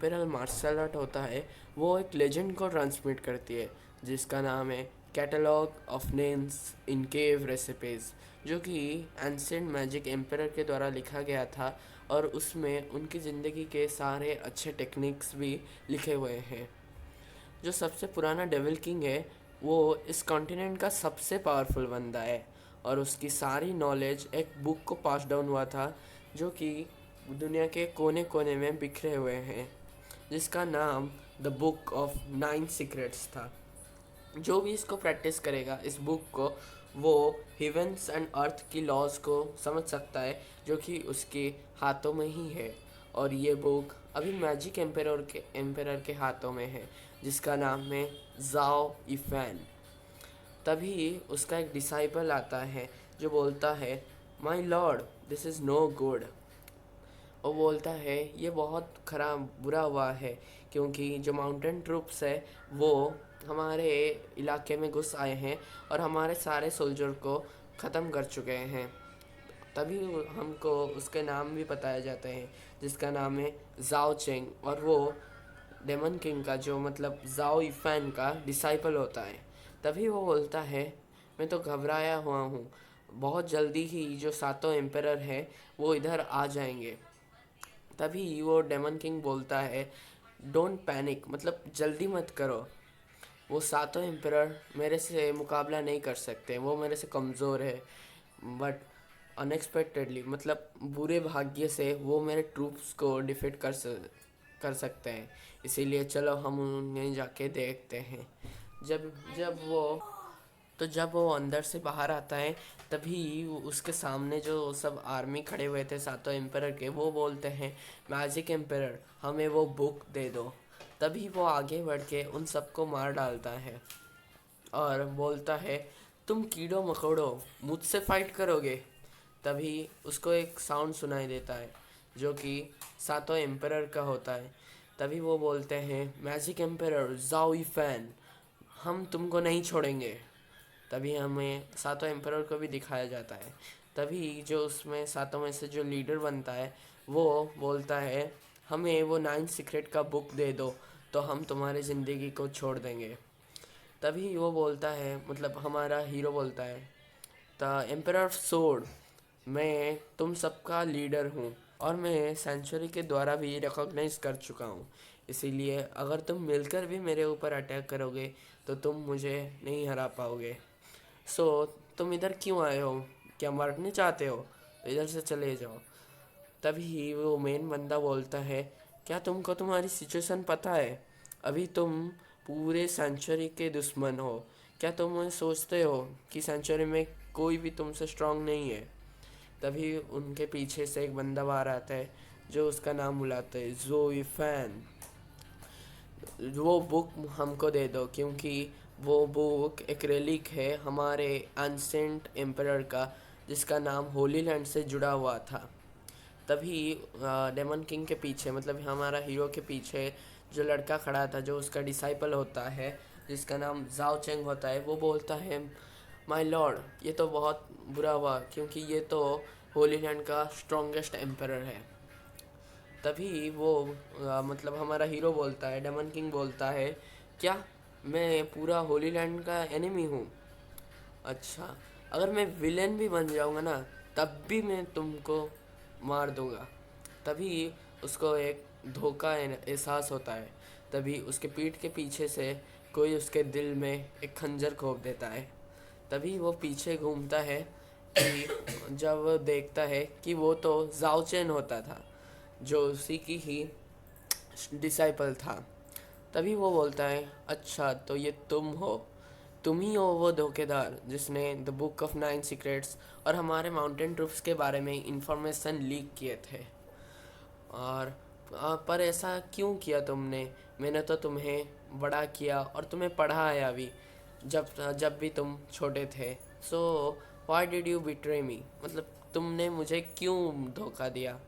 Imperial martial art होता है वो एक लेजेंड को ट्रांसमिट करती है, जिसका नाम है catalogue of names in cave recipes, जो कि एंशिएंट मैजिक एम्पेरर के द्वारा लिखा गया था। और उसमें उनकी ज़िंदगी के सारे अच्छे टेक्निक्स भी लिखे हुए हैं। जो सबसे पुराना डेविल किंग है वो इस कॉन्टिनेंट का सबसे पावरफुल बंदा है, और उसकी सारी नॉलेज एक बुक को पास डाउन हुआ था, जो कि दुनिया के कोने कोने में बिखरे हुए हैं, जिसका नाम द बुक ऑफ 9 सीक्रेट्स था। जो भी इसको प्रैक्टिस करेगा इस बुक को, वो हेवेंस एंड अर्थ की लॉज को समझ सकता है, जो कि उसके हाथों में ही है। और ये बुक अभी मैजिक एम्पेरर के हाथों में है, जिसका नाम है जाओ इफैन। तभी उसका एक डिसाइपल आता है जो बोलता है, my lord, this is no good. वो बोलता है ये बहुत खराब बुरा हुआ है, क्योंकि जो माउंटेन ट्रूप्स है वो हमारे इलाके में घुस आए हैं और हमारे सारे सोल्जर को ख़त्म कर चुके हैं। तभी हमको उसके नाम भी बताए जाते हैं, जिसका नाम है जाओ चेंग, और वो डेमन किंग का जो मतलब जाओ इफैन का डिसाइपल होता है। तभी वो बोलता है, मैं तो घबराया हुआ हूँ, बहुत जल्दी ही जो सातों एम्पेरर है वो इधर आ जाएंगे। तभी वो डेमन किंग बोलता है, डोंट पैनिक, मतलब जल्दी मत करो, वो सातों एम्परर मेरे से मुकाबला नहीं कर सकते, वो मेरे से कमज़ोर है। बट अनएक्सपेक्टेडली, मतलब बुरे भाग्य से वो मेरे ट्रूप्स को डिफीट कर सकते हैं। इसीलिए चलो हम उन्हें जाके देखते हैं। जब जब वो जब वो अंदर से बाहर आता है, तभी उसके सामने जो सब आर्मी खड़े हुए थे सातों एम्परर के, वो बोलते हैं, मैजिक एम्परर, हमें वो बुक दे दो। तभी वो आगे बढ़ के उन सबको मार डालता है और बोलता है, तुम कीड़ों मकोड़ों मुझसे फाइट करोगे। तभी उसको एक साउंड सुनाई देता है, जो कि सातों एम्परर का होता है। तभी वो बोलते हैं, मैजिक एम्परर जाओ फैन, हम तुमको नहीं छोड़ेंगे। तभी हमें सातों एम्परर को भी दिखाया जाता है। तभी जो उसमें सातों में से जो लीडर बनता है वो बोलता है, हमें वो 9 सीक्रेट का बुक दे दो तो हम तुम्हारी ज़िंदगी को छोड़ देंगे। तभी वो बोलता है, मतलब हमारा हीरो बोलता है, द एम्पर ऑफ सोड, मैं तुम सबका लीडर हूँ और मैं सेंचुरी के द्वारा भी रिकॉग्नाइज कर चुका हूँ। इसीलिए अगर तुम मिलकर भी मेरे ऊपर अटैक करोगे तो तुम मुझे नहीं हरा पाओगे। सो तुम इधर क्यों आए हो? क्या मरने चाहते हो? तो इधर से चले जाओ। तभी वो मेन बंदा बोलता है, क्या तुमको तुम्हारी सिचुएशन पता है? अभी तुम पूरे सेंचुरी के दुश्मन हो। क्या तुम सोचते हो कि सेंचुरी में कोई भी तुमसे स्ट्रांग नहीं है? तभी उनके पीछे से एक बंदा बाहर आता है, जो उसका नाम बुलाते है जोई फैन। वो बुक हमको दे दो, क्योंकि वो बुक एक रेलिक है हमारे एंसेंट एम्परर का, जिसका नाम होली लैंड से जुड़ा हुआ था। तभी डेमन किंग के पीछे, मतलब हमारा हीरो के पीछे जो लड़का खड़ा था, जो उसका डिसाइपल होता है, जिसका नाम जाओ चेंग होता है, वो बोलता है, माय लॉर्ड, ये तो बहुत बुरा हुआ, क्योंकि ये तो होली लैंड का स्ट्रॉन्गेस्ट एम्परर है। तभी वो मतलब हमारा हीरो बोलता है, डेमन किंग बोलता है, क्या मैं पूरा होली लैंड का एनिमी हूँ? अच्छा, अगर मैं विलेन भी बन जाऊँगा ना, तब भी मैं तुमको मार दूँगा। तभी उसको एक धोखा एहसास होता है। तभी उसके पीठ के पीछे से कोई उसके दिल में एक खंजर घोंप देता है। तभी वो पीछे घूमता है, कि जब वो देखता है कि वो तो जाओ चेन होता था, जो उसी की ही डिसाइपल था। तभी वो बोलता है, अच्छा तो ये तुम ही हो वो धोखेदार जिसने द बुक ऑफ 9 सीक्रेट्स और हमारे माउंटेन ट्रूप्स के बारे में इंफॉर्मेशन लीक किए थे। और पर ऐसा क्यों किया तुमने? मैंने तो तुम्हें बड़ा किया और तुम्हें पढ़ाया भी, जब जब भी तुम छोटे थे। So why did you betray me, मतलब तुमने मुझे क्यों धोखा दिया?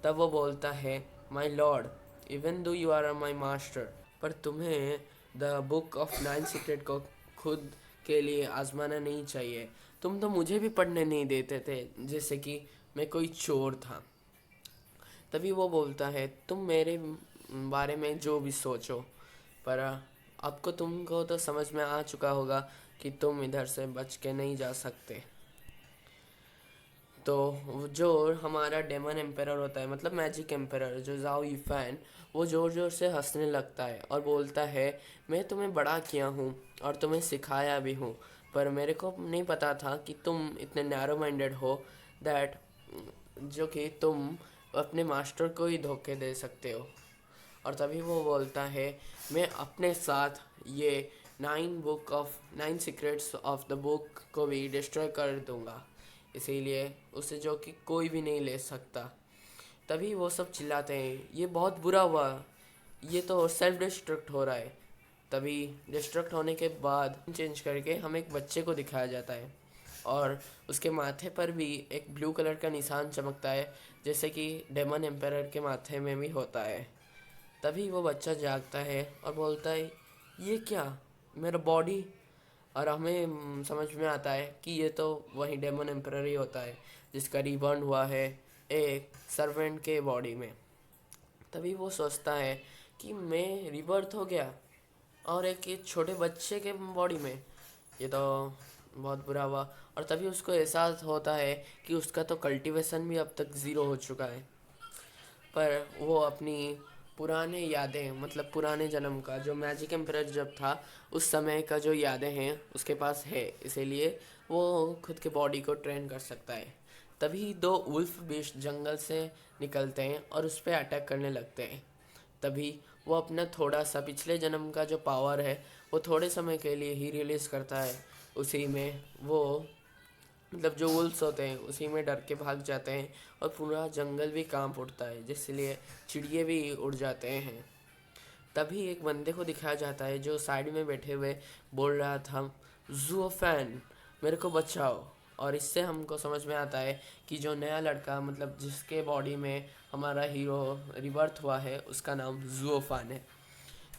तब वो बोलता है, my lord, even though you are my master, पर तुम्हें द बुक ऑफ 9 सीक्रेट को खुद के लिए आजमाना नहीं चाहिए। तुम तो मुझे भी पढ़ने नहीं देते थे, जैसे कि मैं कोई चोर था। तभी वो बोलता है, तुम मेरे बारे में जो भी सोचो, पर आपको तुमको तो समझ में आ चुका होगा कि तुम इधर से बच के नहीं जा सकते। तो जो हमारा डेमन एम्पेरर होता है, मतलब मैजिक एम्पेरर जो जाओ यीफैन, वो ज़ोर ज़ोर से हंसने लगता है और बोलता है, मैं तुम्हें बड़ा किया हूँ और तुम्हें सिखाया भी हूँ, पर मेरे को नहीं पता था कि तुम इतने नैरो माइंडेड हो दैट जो कि तुम अपने मास्टर को ही धोखे दे सकते हो। और तभी वो बोलता है, मैं अपने साथ ये 9 सीक्रेट्स ऑफ द बुक को भी डिस्ट्रॉय कर दूंगा, इसीलिए उसे जो कि कोई भी नहीं ले सकता। तभी वो सब चिल्लाते हैं, ये बहुत बुरा हुआ, ये तो सेल्फ डिस्ट्रक्ट हो रहा है। तभी डिस्ट्रक्ट होने के बाद चेंज करके हमें एक बच्चे को दिखाया जाता है और उसके माथे पर भी एक ब्लू कलर का निशान चमकता है, जैसे कि डेमन एम्पेरर के माथे में भी होता है। तभी वो बच्चा जागता है और बोलता है, ये क्या, मेरा बॉडी। और हमें समझ में आता है कि ये तो वही डेमन एम्परर ही होता है जिसका रिबर्न हुआ है एक सर्वेंट के बॉडी में। तभी वो सोचता है कि मैं रिबर्थ हो गया और एक ये छोटे बच्चे के बॉडी में, ये तो बहुत बुरा हुआ। और तभी उसको एहसास होता है कि उसका तो कल्टीवेशन भी अब तक ज़ीरो हो चुका है, पर वो अपनी पुराने यादें, मतलब पुराने जन्म का जो मैजिक एम्परर जब था उस समय का जो यादें हैं उसके पास है, इसीलिए वो खुद के बॉडी को ट्रेन कर सकता है। तभी दो वुल्फ बीस्ट जंगल से निकलते हैं और उस पर अटैक करने लगते हैं। तभी वो अपना थोड़ा सा पिछले जन्म का जो पावर है वो थोड़े समय के लिए ही रिलीज़ करता है। उसी में वो, मतलब जो वुल्फ्स होते हैं उसी में डर के भाग जाते हैं और पूरा जंगल भी कांप उठता है, जिसलिए चिड़िए भी उड़ जाते हैं। तभी एक बंदे को दिखाया जाता है जो साइड में बैठे हुए बोल रहा था, जूओ फैन मेरे को बचाओ। और इससे हमको समझ में आता है कि जो नया लड़का, मतलब जिसके बॉडी में हमारा हीरो रिबर्थ हुआ है, उसका नाम जूओ फैन है।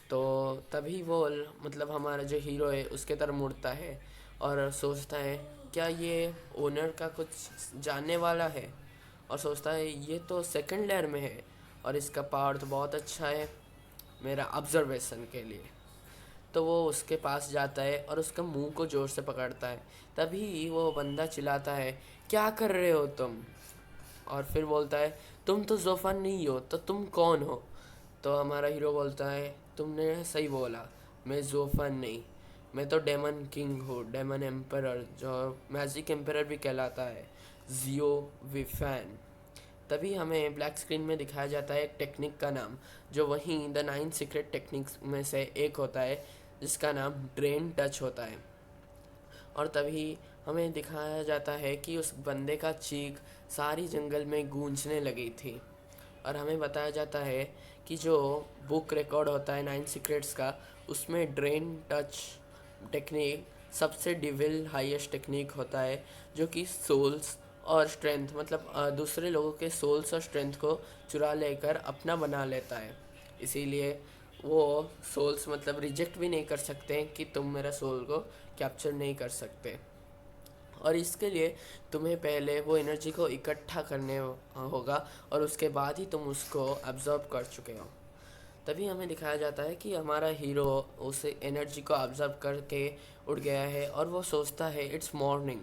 तो तभी वो, मतलब हमारा जो हीरो है उसके तरफ मुड़ता है और सोचता है, क्या ये ओनर का कुछ जानने वाला है। और सोचता है ये तो सेकंड लेयर में है और इसका पावर तो बहुत अच्छा है मेरा ऑब्जर्वेशन के लिए। तो वो उसके पास जाता है और उसका मुंह को ज़ोर से पकड़ता है। तभी वो बंदा चिल्लाता है, क्या कर रहे हो तुम। और फिर बोलता है, तुम तो जोफन नहीं हो तो तुम कौन हो। तो हमारा हीरो बोलता है, तुमने सही बोला, मैं जोफन नहीं, मैं तो डेमन किंग हूँ, डेमन एम्परर, जो मैजिक एम्परर भी कहलाता है, जियो विफैन। तभी हमें ब्लैक स्क्रीन में दिखाया जाता है एक टेक्निक का नाम, जो वहीं द 9 सीक्रेट टेक्निक्स में से एक होता है, जिसका नाम ड्रेन टच होता है। और तभी हमें दिखाया जाता है कि उस बंदे का चीख सारी जंगल में गूंजने लगी थी। और हमें बताया जाता है कि जो बुक रिकॉर्ड होता है 9 सीक्रेट्स का, उसमें ड्रेन टच टेक्निक सबसे डिविल हाईएस्ट टेक्निक होता है, जो कि सोल्स और स्ट्रेंथ, मतलब दूसरे लोगों के सोल्स और स्ट्रेंथ को चुरा लेकर अपना बना लेता है। इसीलिए वो सोल्स मतलब रिजेक्ट भी नहीं कर सकते कि तुम मेरा सोल को कैप्चर नहीं कर सकते। और इसके लिए तुम्हें पहले वो एनर्जी को इकट्ठा करने होगा और उसके बाद ही तुम उसको अब्जॉर्ब कर चुके हो। तभी हमें दिखाया जाता है कि हमारा हीरो उस एनर्जी को ऑब्जर्व करके उड़ गया है और वो सोचता है इट्स मॉर्निंग,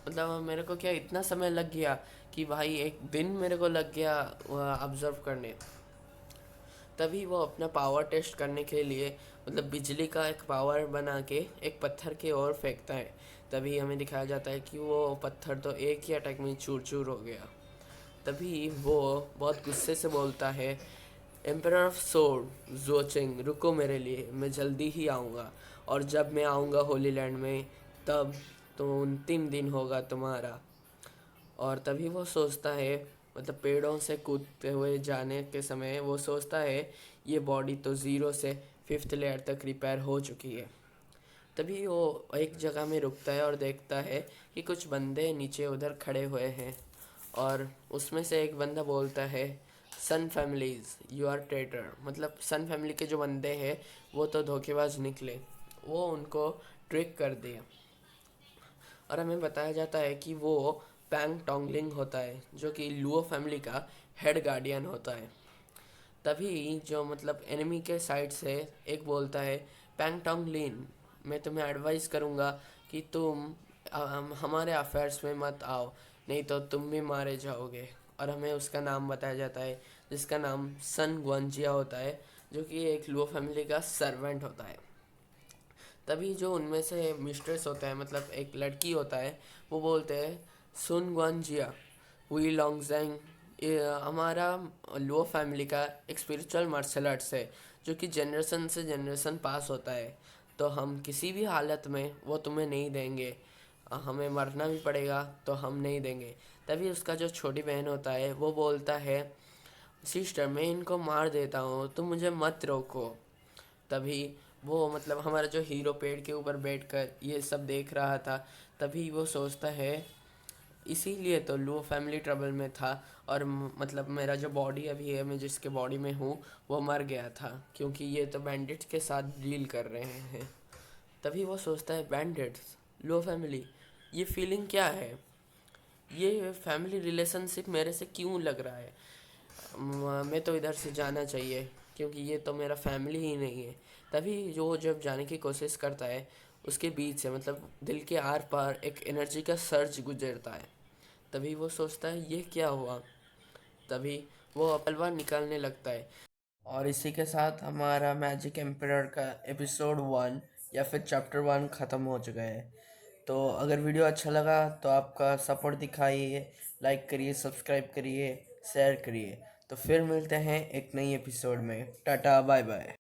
मतलब मेरे को क्या इतना समय लग गया, कि भाई एक दिन मेरे को लग गया ऑब्जर्व करने। तभी वो अपना पावर टेस्ट करने के लिए, मतलब बिजली का एक पावर बना के एक पत्थर की ओर फेंकता है। तभी हमें दिखाया जाता है कि वो पत्थर तो एक ही अटैक में चूर चूर हो गया। तभी वो बहुत गुस्से से बोलता है, एम्परर ऑफ सोड जोचिंग, रुको मेरे लिए, मैं जल्दी ही आऊँगा। और जब मैं आऊँगा होली लैंड में, तब तो अंतिम दिन होगा तुम्हारा। और तभी वो सोचता है, मतलब पेड़ों से कूदते हुए जाने के समय वो सोचता है, ये बॉडी तो ज़ीरो से 5th लेयर तक रिपेयर हो चुकी है। तभी वो एक जगह में रुकता है और देखता है कि कुछ बंदे नीचे उधर खड़े हुए हैं। और उसमें से एक बंदा बोलता है, सन फैमिलीज़ यू आर ट्रेटर, मतलब सन फैमिली के जो बंदे हैं वो तो धोखेबाज निकले, वो उनको ट्रिक कर दिया। और हमें बताया जाता है कि वो पैंग टोंगलिंग होता है, जो कि लुओ फैमिली का हेड गार्डियन होता है। तभी जो मतलब एनिमी के साइड से एक बोलता है, पैंग टोंग लिन, मैं तुम्हें एडवाइस करूँगा कि तुम हमारे अफेयर्स में मत आओ, नहीं तो तुम भी मारे जाओगे। और हमें उसका नाम बताया जाता है जिसका नाम सन ग्वांजिया होता है, जो कि एक लुओ फैमिली का सर्वेंट होता है। तभी जो उनमें से मिस्ट्रेस होता है, मतलब एक लड़की होता है, वो बोलते हैं, सुन ग्वांजिया, हुई लॉन्गजैंग, ये हमारा लो फैमिली का एक स्पिरिचुअल मार्शल आर्ट्स है जो कि जनरेशन से जनरेशन पास होता है। तो हम किसी भी हालत में वो तुम्हें नहीं देंगे, हमें मरना भी पड़ेगा तो हम नहीं देंगे। तभी उसका जो छोटी बहन होता है वो बोलता है, सिस्टर मैं इनको मार देता हूँ, तुम मुझे मत रोको। तभी वो मतलब हमारा जो हीरो पेड़ के ऊपर बैठकर ये सब देख रहा था, तभी वो सोचता है, इसीलिए तो लुओ फैमिली ट्रबल में था। और मतलब मेरा जो बॉडी अभी है, मैं जिसके बॉडी में हूँ, वो मर गया था क्योंकि ये तो बैंडिट्स के साथ डील कर रहे हैं। तभी वो सोचता है, बैंडिट्स, लुओ फैमिली, ये फीलिंग क्या है, ये फैमिली रिलेशनशिप मेरे से क्यों लग रहा है, मैं तो इधर से जाना चाहिए क्योंकि ये तो मेरा फैमिली ही नहीं है। तभी जो जब जाने की कोशिश करता है, उसके बीच से मतलब दिल के आर पार एक एनर्जी का सर्ज गुजरता है। तभी वो सोचता है, ये क्या हुआ। तभी वो तलवार निकालने लगता है। और इसी के साथ हमारा मैजिक एम्परर का एपिसोड 1 या फिर चैप्टर 1 ख़त्म हो चुका है। तो अगर वीडियो अच्छा लगा तो आपका सपोर्ट दिखाइए, लाइक करिए, सब्सक्राइब करिए, शेयर करिए। तो फिर मिलते हैं एक नई एपिसोड में। Tata bye bye.